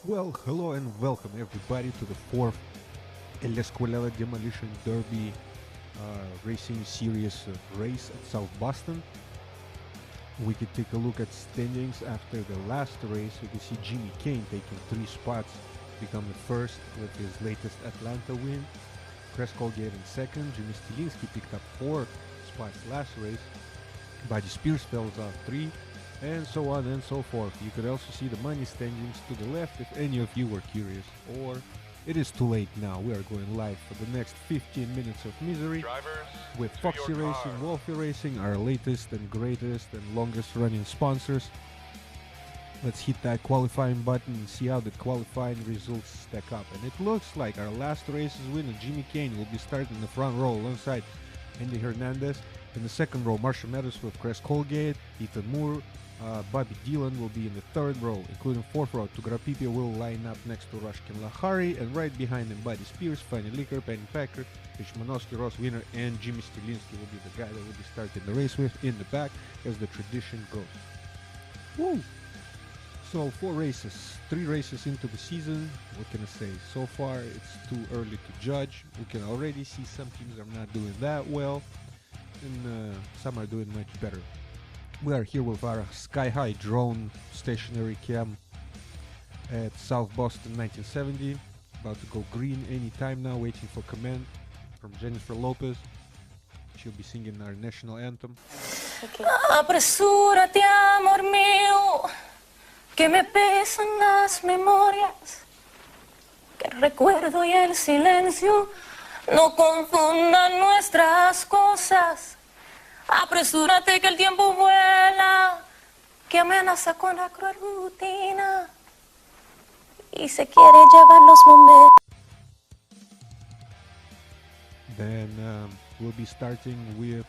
Well, hello and welcome everybody to the fourth El Escuela Demolition Derby racing series race at South Boston. We could take a look at standings after the last race. We can see Jimmy Kane taking 3 spots, become the first with his latest Atlanta win. Chris Colgate in second. Jimmy Stilinski picked up 4 spots last race. Buddy Spears fell off 3. And so on and so forth. You could also see the money standings to the left if any of you were curious, or it is too late now. We are going live for the next 15 minutes of misery with Foxy Racing, Wolfie Racing, our latest and greatest and longest running sponsors. Let's hit that qualifying button and see how the qualifying results stack up. And it looks like our last race's winner, Jimmy Kane, will be starting in the front row alongside Andy Hernandez. In the second row, Marshall Meadows with Chris Colgate, Ethan Moore, Bobby Dillon will be in the third row, including fourth row. Tugarapipia will line up next to Rushkin Lahari, and right behind him, Buddy Spears, Fanny Licker, Penny Packer, Rich Manowski, Ross Wiener, and Jimmy Stilinski will be the guy that will be starting the race with in the back, as the tradition goes. Woo! So 4 races, 3 races into the season. What can I say? So far, it's too early to judge. We can already see some teams are not doing that well, and some are doing much better. We are here with our sky-high drone stationary cam at South Boston 1970. About to go green any time now, waiting for command from Jennifer Lopez. She'll be singing our national anthem. Okay. Apresúrate, amor mío, que me pesan las memorias, que el recuerdo y el silencio no confundan nuestras cosas. Apresúrate que el tiempo vuela, que amenaza con la cruel rutina y se quiere llevar los momentos. Then we'll be starting with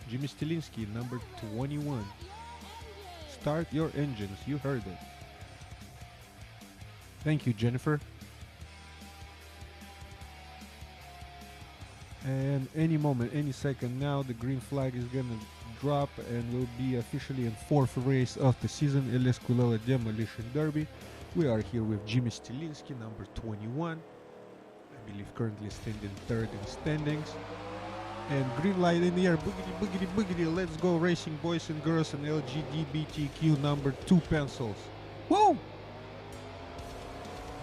Jimmy Stilinski, number 21. Start your engines, you heard it. Thank you, Jennifer. And any moment, any second now, the green flag is gonna drop and we'll be officially in 4th race of the season, El Escuela Demolition Derby. We are here with Jimmy Stilinski, number 21. I believe currently standing 3rd in standings. And green light in the air, boogity, boogity, boogity, let's go racing boys and girls and LGBTQ number 2 pencils. Whoa!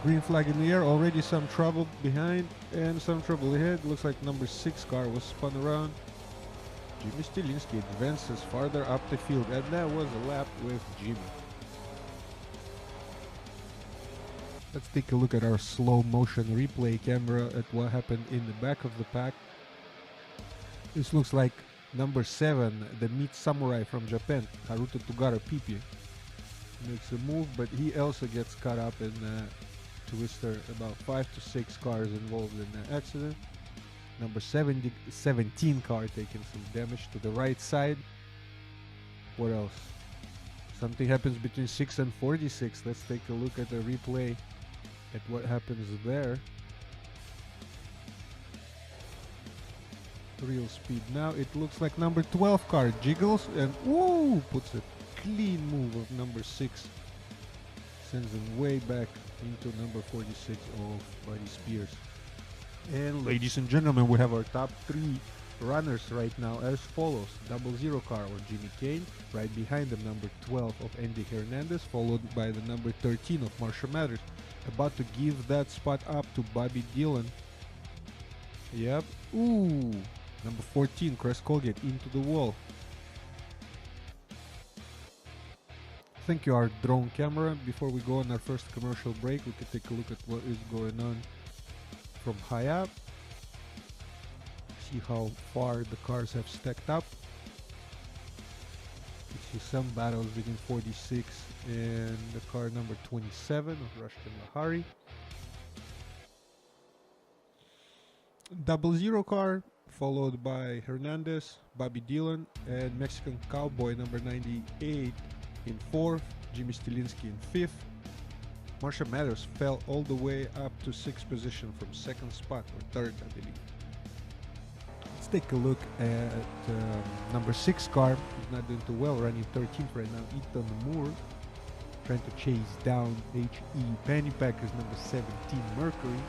Green flag in the air, already some trouble behind and some trouble ahead. Looks like number 6 car was spun around. Jimmy Stilinski advances farther up the field, and that was a lap with Jimmy. Let's take a look at our slow motion replay camera at what happened in the back of the pack. This looks like number 7, the meat samurai from Japan, Haruto Tugarapipia. Makes a move, but he also gets caught up in Twister. About 5 to 6 cars involved in the accident. Number 17 car taking some damage to the right side. What else? Something happens between 6 and 46. Let's take a look at the replay at what happens there. Real speed now. It looks like number 12 car jiggles and woo, puts a clean move of number 6. Sends him way back into number 46 of Buddy Spears. And ladies and gentlemen, we have our top 3 runners right now as follows. 00 car or Jimmy Kane, right behind them number 12 of Andy Hernandez, followed by the number 13 of Marshall Mathers. About to give that spot up to Bobby Dillon. Yep. Ooh. Number 14, Chris Colgate into the wall. Thank you, our drone camera. Before we go on our first commercial break, we can take a look at what is going on from high up. See how far the cars have stacked up. You see some battles between 46 and the car number 27 of Rushkin Lahari. 00 car, followed by Hernandez, Bobby Dillon, and Mexican Cowboy number 98 in 4th, Jimmy Stilinski in 5th. Marshall Mathers fell all the way up to 6th position from 2nd spot, or 3rd, I believe. Let's take a look at number 6 car. He's not doing too well, running 13th right now, Ethan Moore. trying to chase down HE Pennypackers number 17 Mercury.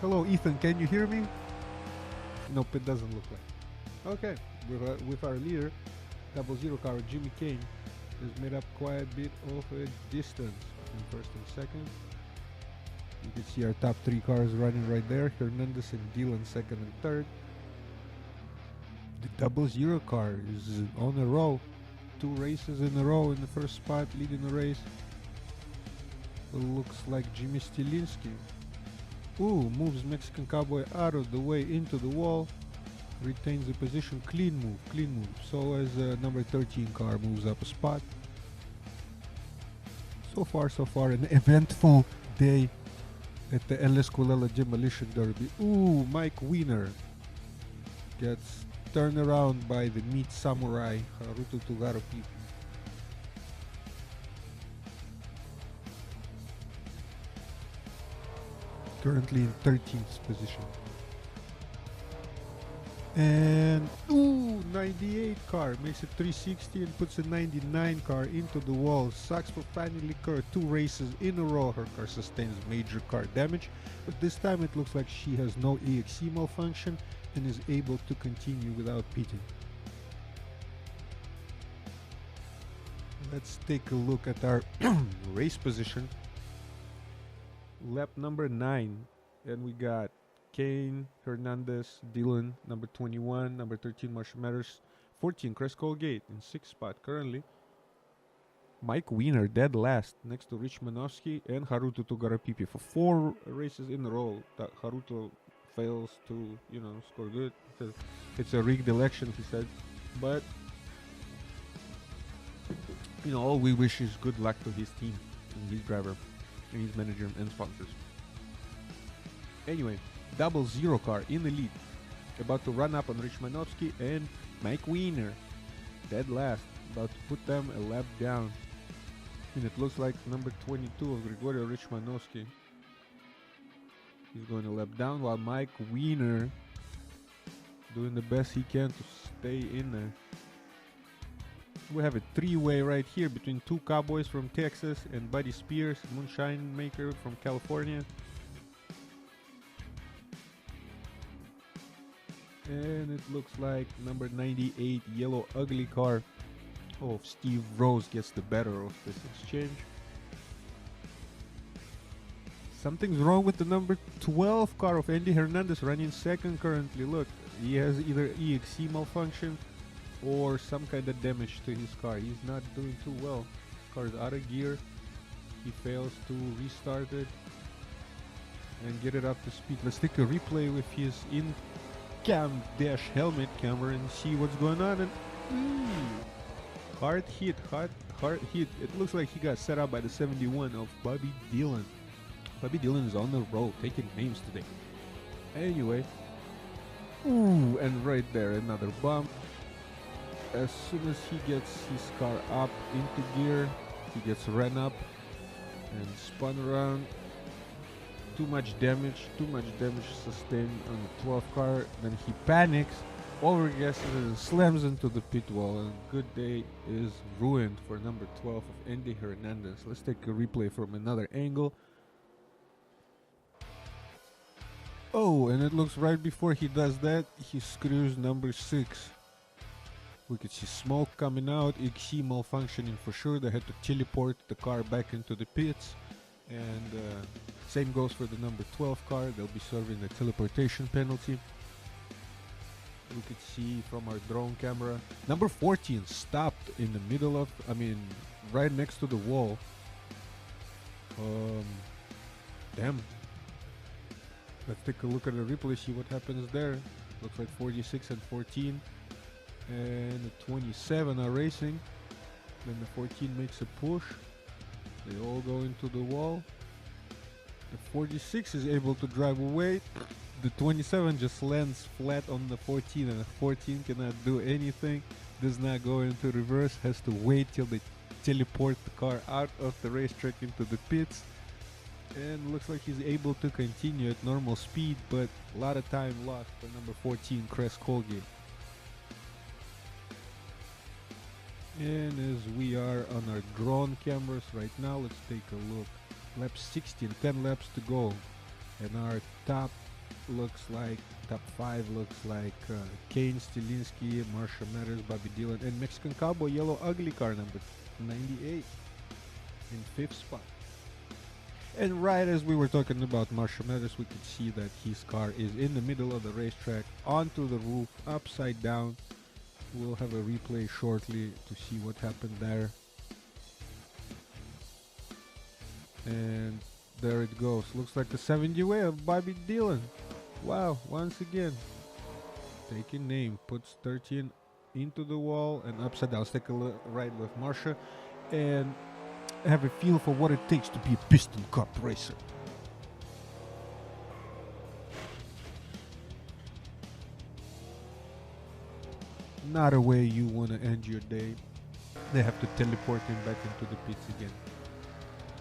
Hello Ethan, can you hear me? Nope, it doesn't look like. Okay, with our leader, 00 car Jimmy Kane has made up quite a bit of a distance in first and second. You can see our top 3 cars running right there, Hernandez and Dillon second and third. The 00 car is on a roll, 2 races in a row in the first spot, leading the race. It looks like Jimmy Stilinski. Ooh, moves Mexican Cowboy out of the way into the wall, retains the position. Clean move. So as number 13 car moves up a spot. So far an eventful day at the El Escuela Demolition Derby. Ooh, Mike Wiener gets turned around by the meat samurai Haruto Tugaro-Pipi. Currently in 13th position. And 98 car makes a 360 and puts a 99 car into the wall. Sucks for Fanny Liqueur, 2 races in a row. Her car sustains major car damage, but this time it looks like she has no EXE malfunction and is able to continue without pitting. Let's take a look at our race position. Lap number 9, and we got Kane, Hernandez, Dillon, number 21, number 13, Marshall Matters, 14, Chris Colgate in 6th spot currently. Mike Wiener dead last next to Rich Manofsky and Haruto Tugaro-Pipi for 4 races in a row that Haruto fails to, score good. It's a rigged election, he said. But, all we wish is good luck to his team and his driver and his manager and sponsors. Anyway, 00 car in the lead, about to run up on Rich Manofsky and Mike Wiener, dead last, about to put them a lap down. And it looks like number 22 of Grigorio Rich Manofsky is going a lap down, while Mike Wiener doing the best he can to stay in there. We have a 3-way right here between 2 cowboys from Texas and Buddy Spears, moonshine maker from California. And it looks like number 98 yellow ugly car of Steve Rose gets the better of this exchange. Something's wrong with the number 12 car of Andy Hernandez running second currently. Look, he has either EXE malfunction or some kind of damage to his car. He's not doing too well. His car is out of gear. He fails to restart it and get it up to speed. Let's take a replay with his in-cam dash helmet camera and see what's going on. And hard hit. It looks like he got set up by the 71 of Bobby Dillon. Bobby Dillon is on the road taking names today. Anyway, and right there another bump. As soon as he gets his car up into gear, he gets ran up and spun around. Too much damage sustained on the 12th car. Then he panics, overgasses and slams into the pit wall, and good day is ruined for number 12 of Andy Hernandez. Let's take a replay from another angle. Oh, and it looks right before he does that, he screws number 6. We could see smoke coming out, EXE malfunctioning for sure. They had to teleport the car back into the pits. And same goes for the number 12 car. They'll be serving a teleportation penalty. We could see from our drone camera, number 14 stopped in the middle of, right next to the wall. Damn. Let's take a look at the replay, see what happens there. Looks like 46 and 14 and the 27 are racing. Then the 14 makes a push. They all go into the wall. The 46 is able to drive away. The 27 just lands flat on the 14, and the 14 cannot do anything. Does not go into reverse. Has to wait till they teleport the car out of the racetrack into the pits. And looks like he's able to continue at normal speed, but a lot of time lost for number 14, Chris Colgate. And as we are on our drone cameras right now, let's take a look. Lap 16, 10 laps to go. And our top top 5 looks like Kane, Stilinski, Marsha Matters, Bobby Dylan, and Mexican Cowboy Yellow Ugly car number 98 in 5th spot. And right as we were talking about Marsha Matters, we could see that his car is in the middle of the racetrack, onto the roof, upside down. We'll have a replay shortly to see what happened there. And there it goes. Looks like the 70 way of Bobby Dylan. Wow, once again. Taking name. Puts 13 into the wall and upside down. Let's take a ride with Marsha and have a feel for what it takes to be a Piston Cup racer. Not a way you want to end your day. They have to teleport him back into the pits again.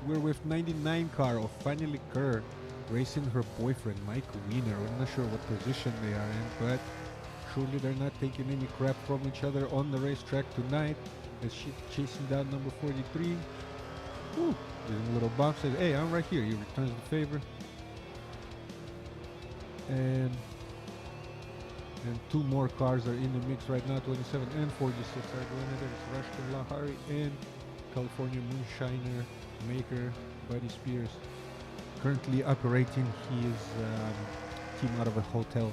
We're with 99 car of Fanny Kerr racing her boyfriend Mike Wiener. I'm not sure what position they are in, but surely they're not taking any crap from each other on the racetrack tonight. As she's chasing down number 43. Woo! There's a little bump. Says, "Hey, I'm right here." He returns the favor. And two more cars are in the mix right now. 27 and 46 are going at it. It's Rashkan Lahari and California Moonshiner maker Buddy Spears. Currently operating his team out of a hotel.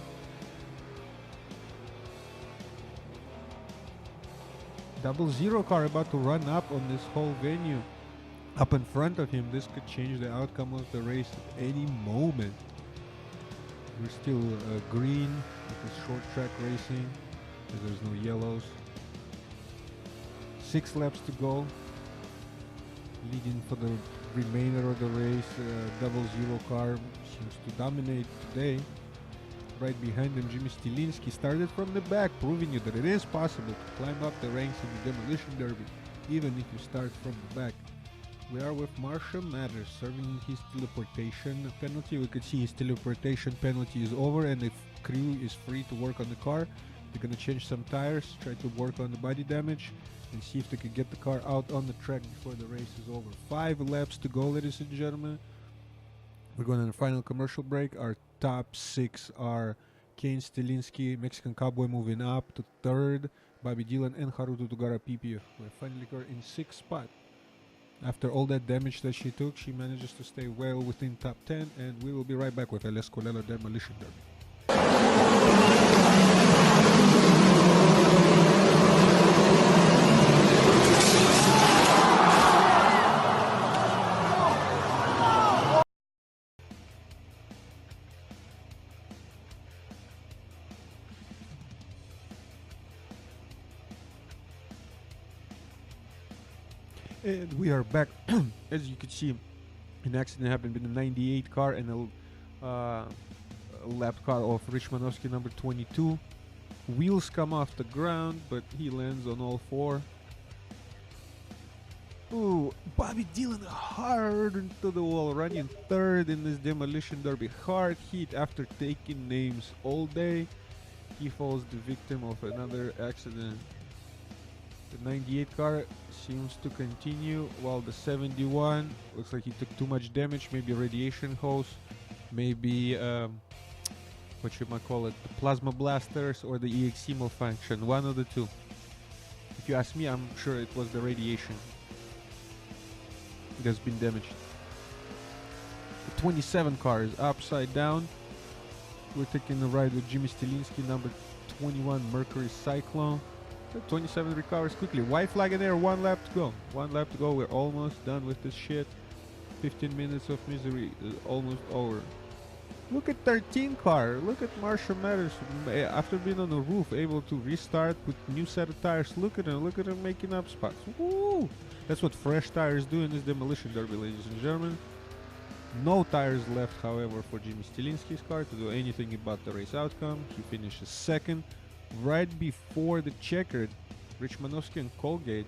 Double Zero car about to run up on this whole venue. Up in front of him, this could change the outcome of the race at any moment. We're still green with this short track racing, because there's no yellows. 6 laps to go. Leading for the remainder of the race, Double Zero car seems to dominate today. Right behind him, Jimmy Stilinski started from the back, proving you that it is possible to climb up the ranks in the Demolition Derby, even if you start from the back. We are with Marsha Matters serving his teleportation penalty. We could see his teleportation penalty is over and the crew is free to work on the car. They're going to change some tires, try to work on the body damage, and see if they can get the car out on the track before the race is over. 5 laps to go, ladies and gentlemen. We're going on a final commercial break. Our top 6 are Kane Stilinski, Mexican Cowboy moving up to 3rd, Bobby Dylan and Haruto Tugara Pipi. We're finally in 6th spot. After all that damage that she took, she manages to stay well within top 10, and we will be right back with El Escolero Demolition Derby. And we are back. As you can see, an accident happened with the 98 car and a lap car of Rich Manowski number 22. Wheels come off the ground, but he lands on all 4. Ooh, Bobby Dylan hard into the wall, running 3rd in this Demolition Derby. Hard hit after taking names all day. He falls the victim of another accident. The 98 car seems to continue, while the 71 looks like he took too much damage. Maybe radiation hose, maybe what you might call it, the plasma blasters or the EXE malfunction. One of the two. If you ask me, I'm sure it was the radiation that's been damaged. The 27 car is upside down. We're taking a ride with Jimmy Stilinski, number 21 Mercury Cyclone. The 27 recovers quickly. White flag in there, 1 lap to go. 1 lap to go, we're almost done with this shit. 15 minutes of misery is almost over. Look at 13 car, look at Marsha Matters. After being on the roof, able to restart with new set of tires. Look at him making up spots. Woo! That's what fresh tires do in this Demolition Derby, ladies and gentlemen. No tires left, however, for Jimmy Stilinski's car to do anything about the race outcome. He finishes 2nd. Right before the checkered, Rich Manowski and Colgate.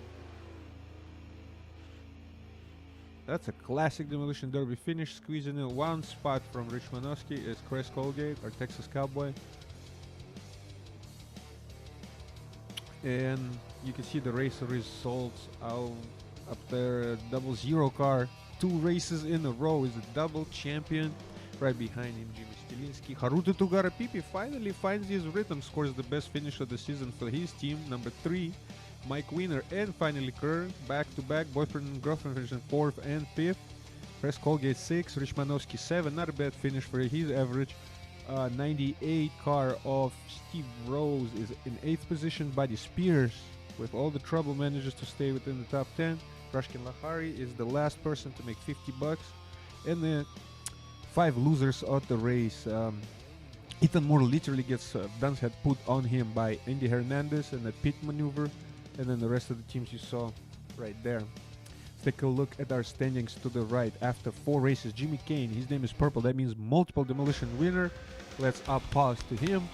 That's a classic Demolition Derby finish, squeezing in 1 spot from Rich Manowski is Chris Colgate, our Texas Cowboy. And you can see the race results out up there. 00 car, 2 races in a row, is a double champion. Right behind him, Jimmy Stilinski. Haruto Tugarapipi finally finds his rhythm, scores the best finish of the season for his team. Number 3, Mike Wiener and finally Kerr, back-to-back, boyfriend and girlfriend finishing 4th and 5th. Press Colgate 6, Rich Manowski 7, not a bad finish for his average. 98 car of Steve Rose is in 8th position. Buddy Spears, with all the trouble, manages to stay within the top 10. Rashkin Lahari is the last person to make $50. And the 5 losers of the race. Ethan Moore literally gets Dunn's head put on him by Andy Hernandez in a pit maneuver. And then the rest of the teams you saw right there. Take a look at our standings to the right. After 4 races, Jimmy Kane, his name is purple, that means multiple demolition winner. Let's up pause to him.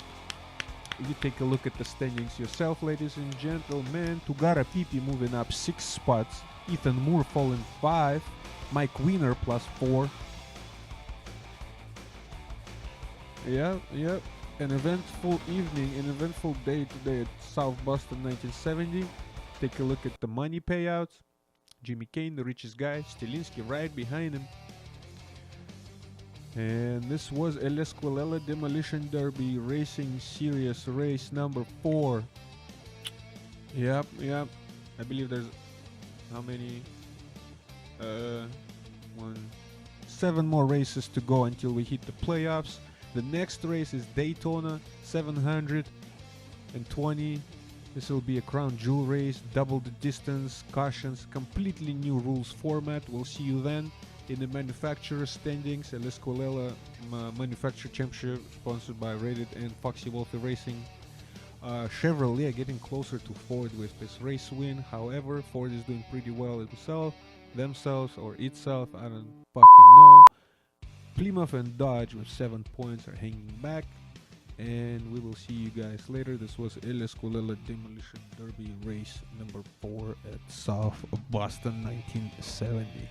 You take a look at the standings yourself, ladies and gentlemen. Tugara Pipi moving up 6 spots. Ethan Moore falling 5. Mike Wiener +4. Yeah. An eventful evening, an eventful day today at South Boston 1970. Take a look at the money payouts. Jimmy Kane, the richest guy. Stilinski right behind him. And this was El Escuela Demolition Derby Racing Series race number 4. Yep. I believe there's how many? 7 more races to go until we hit the playoffs. The next race is Daytona 720. This will be a crown jewel race, double the distance, cautions, completely new rules format. We'll see you then in the manufacturer standings. El Escuela Manufacturer Championship, sponsored by Rated and Foxy Wolfie Racing. Chevrolet getting closer to Ford with this race win. However, Ford is doing pretty well themselves or itself, I don't fucking know. Plymouth and Dodge with 7 points are hanging back. And we will see you guys later. This was El Escuela Demolition Derby race number 4 at South Boston 1970.